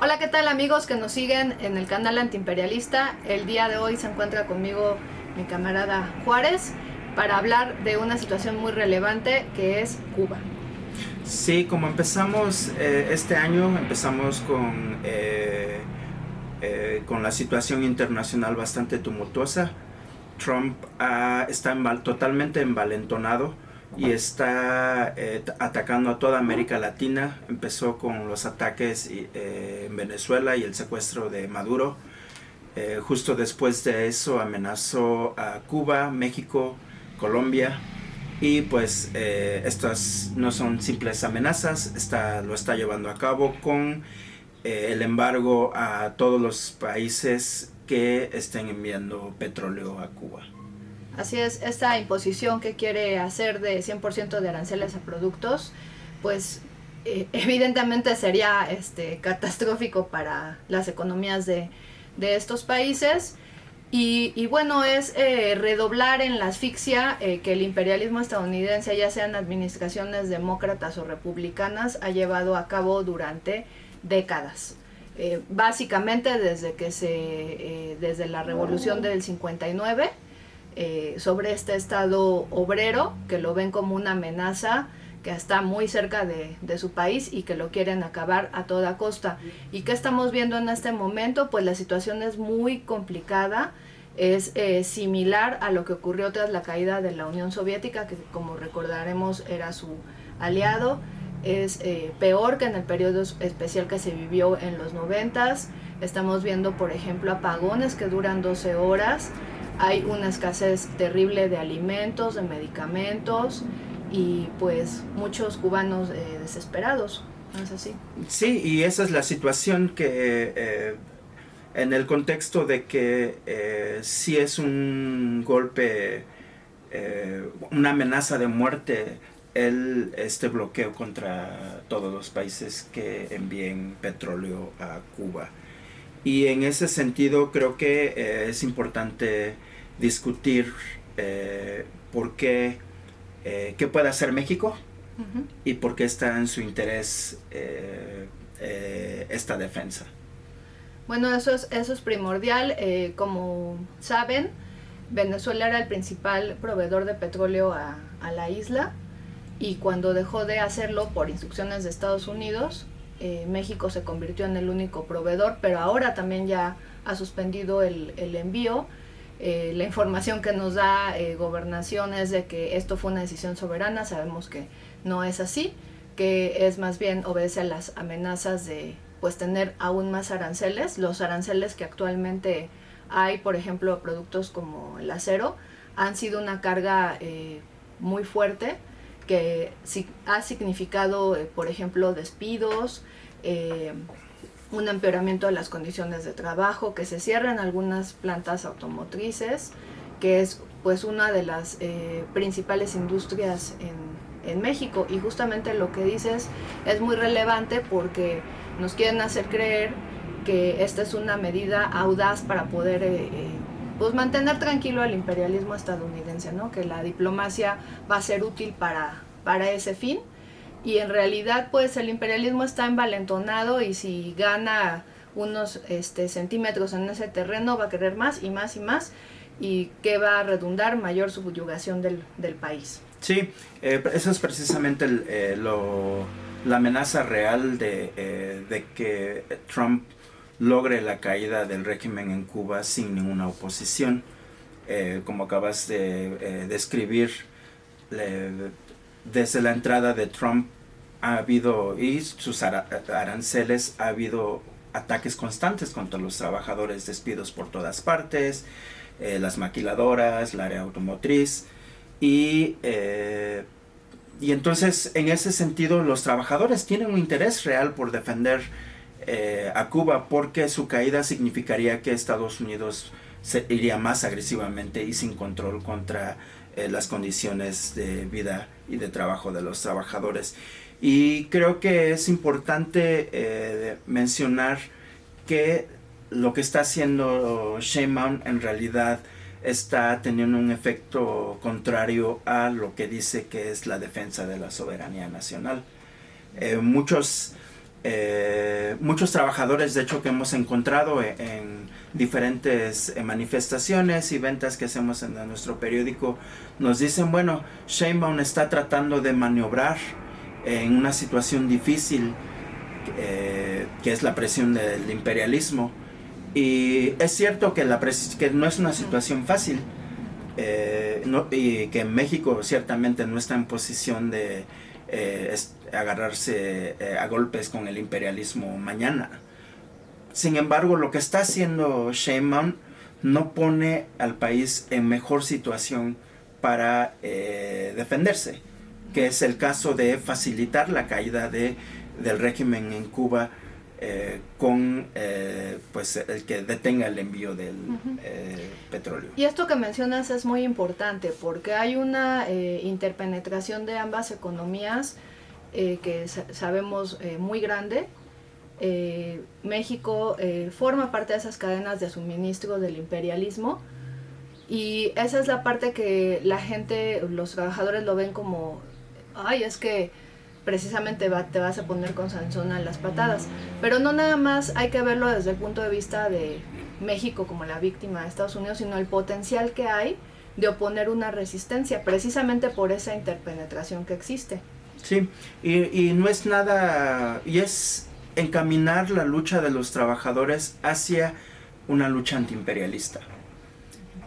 Hola, ¿qué tal amigos que nos siguen en el canal Antiimperialista? El día de hoy se encuentra conmigo mi camarada Juárez para hablar de una situación muy relevante que es Cuba. Sí, como empezamos este año, empezamos con la situación internacional bastante tumultuosa. Trump está totalmente envalentonado y está atacando a toda América Latina. Empezó con los ataques en Venezuela y el secuestro de Maduro. Justo después de eso amenazó a Cuba, México, Colombia. Y pues estas no son simples amenazas, lo está llevando a cabo con el embargo a todos los países que estén enviando petróleo a Cuba. Así es, esta imposición que quiere hacer de 100% de aranceles a productos, pues evidentemente sería catastrófico para las economías de estos países. Y bueno, es redoblar en la asfixia que el imperialismo estadounidense, ya sean administraciones demócratas o republicanas, ha llevado a cabo durante décadas. Básicamente desde la revolución del 59, sobre este estado obrero, que lo ven como una amenaza que está muy cerca de su país y que lo quieren acabar a toda costa. ¿Y qué estamos viendo en este momento? Pues la situación es muy complicada, es similar a lo que ocurrió tras la caída de la Unión Soviética, que como recordaremos era su aliado. Es peor que en el periodo especial que se vivió en los 90. Estamos viendo, por ejemplo, apagones que duran 12 horas. Hay una escasez terrible de alimentos, de medicamentos, y pues muchos cubanos desesperados, ¿no es así? Sí, y esa es la situación que en el contexto de que sí es un golpe, una amenaza de muerte este bloqueo contra todos los países que envíen petróleo a Cuba. Y en ese sentido creo que es importante discutir por qué puede hacer México Uh-huh. y por qué está en su interés esta defensa. Bueno, eso es primordial. Como saben, Venezuela era el principal proveedor de petróleo a la isla, y cuando dejó de hacerlo por instrucciones de Estados Unidos, México se convirtió en el único proveedor, pero ahora también ya ha suspendido el envío. La información que nos da Gobernación es de que esto fue una decisión soberana. Sabemos que no es así, que es más bien obedece a las amenazas de pues tener aún más aranceles. Los aranceles que actualmente hay, por ejemplo, a productos como el acero, han sido una carga muy fuerte que ha significado, por ejemplo, despidos, un empeoramiento de las condiciones de trabajo, que se cierran algunas plantas automotrices, que es pues una de las principales industrias en México. Y justamente lo que dices es muy relevante porque nos quieren hacer creer que esta es una medida audaz para poder pues mantener tranquilo al imperialismo estadounidense, ¿no? Que la diplomacia va a ser útil para ese fin. Y en realidad pues el imperialismo está envalentonado, y si gana unos centímetros en ese terreno va a querer más y más y más, y que va a redundar mayor subyugación del país. Sí, eso es precisamente la amenaza real de que Trump logre la caída del régimen en Cuba sin ninguna oposición. Como acabas de describir, desde la entrada de Trump ha habido, y sus aranceles, ha habido ataques constantes contra los trabajadores, despidos por todas partes, las maquiladoras, la área automotriz. Y entonces, en ese sentido, los trabajadores tienen un interés real por defender a Cuba, porque su caída significaría que Estados Unidos iría más agresivamente y sin control contra las condiciones de vida y de trabajo de los trabajadores. Y creo que es importante mencionar que lo que está haciendo Sheinbaum en realidad está teniendo un efecto contrario a lo que dice que es la defensa de la soberanía nacional. Muchos Muchos trabajadores, de hecho, que hemos encontrado en diferentes manifestaciones y ventas que hacemos en nuestro periódico, nos dicen, bueno, Sheinbaum está tratando de maniobrar en una situación difícil, que es la presión del imperialismo. Y es cierto que, que no es una situación fácil, y que México ciertamente no está en posición de agarrarse a golpes con el imperialismo mañana. Sin embargo, lo que está haciendo Sheinbaum no pone al país en mejor situación para defenderse, que es el caso de facilitar la caída del régimen en Cuba, con pues el que detenga el envío del petróleo. Y esto que mencionas es muy importante porque hay una interpenetración de ambas economías que sabemos muy grande. México forma parte de esas cadenas de suministro del imperialismo, y esa es la parte que la gente, los trabajadores lo ven como, ay, es que precisamente te vas a poner con Sansón a las patadas. Pero no nada más hay que verlo desde el punto de vista de México como la víctima de Estados Unidos, sino el potencial que hay de oponer una resistencia, precisamente por esa interpenetración que existe. Sí, y no es nada, y es encaminar la lucha de los trabajadores hacia una lucha antiimperialista.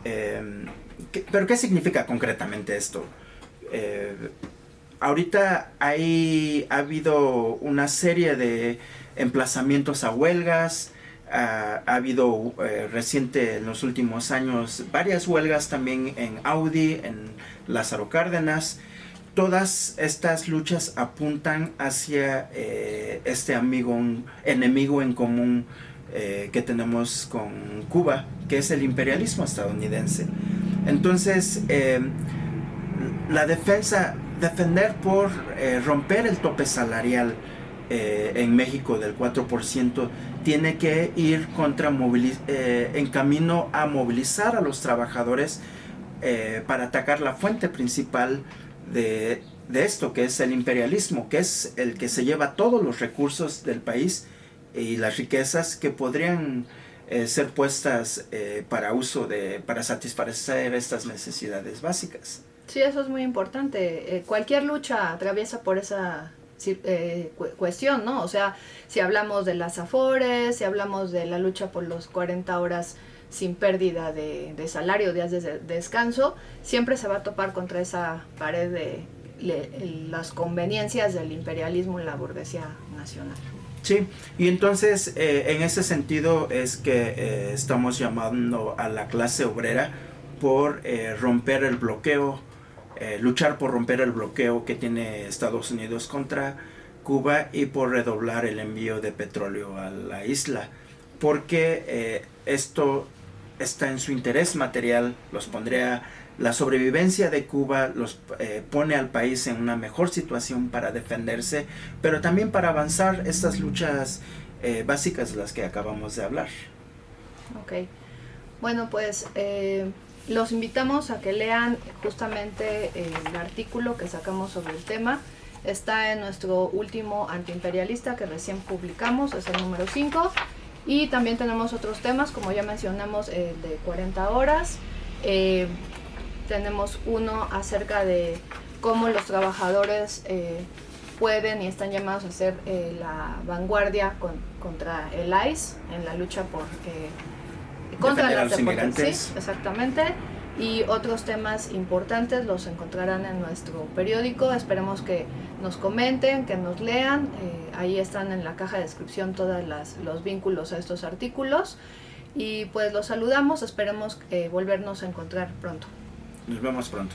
¿Pero qué significa concretamente esto? Ahorita ha habido una serie de emplazamientos a huelgas, ha habido reciente, en los últimos años, varias huelgas también en Audi, en Lázaro Cárdenas. Todas estas luchas apuntan hacia este enemigo en común que tenemos con Cuba, que es el imperialismo estadounidense. Entonces, defender por romper el tope salarial en México del 4%, tiene que ir en camino a movilizar a los trabajadores para atacar la fuente principal de esto, que es el imperialismo, que es el que se lleva todos los recursos del país y las riquezas que podrían ser puestas para satisfacer estas necesidades básicas. Sí, eso es muy importante. Cualquier lucha atraviesa por esa cuestión, ¿no? O sea, si hablamos de las Afores, si hablamos de la lucha por los 40 horas sin pérdida de salario, días de descanso, siempre se va a topar contra esa pared de las conveniencias del imperialismo en la burguesía nacional. Sí, y entonces en ese sentido es que estamos llamando a la clase obrera por romper el bloqueo, luchar por romper el bloqueo que tiene Estados Unidos contra Cuba y por redoblar el envío de petróleo a la isla, porque esto está en su interés material, la sobrevivencia de Cuba los pone al país en una mejor situación para defenderse, pero también para avanzar estas luchas básicas de las que acabamos de hablar. Ok, bueno, pues los invitamos a que lean justamente el artículo que sacamos sobre el tema. Está en nuestro último antiimperialista que recién publicamos, es el número 5. Y también tenemos otros temas, como ya mencionamos, de 40 horas. Tenemos uno acerca de cómo los trabajadores pueden y están llamados a ser la vanguardia contra el ICE en la lucha contra las deportaciones. Sí, exactamente. Y otros temas importantes los encontrarán en nuestro periódico. Esperemos que nos comenten, que nos lean. Ahí están en la caja de descripción todos los vínculos a estos artículos. Y pues los saludamos. Esperemos volvernos a encontrar pronto. Nos vemos pronto.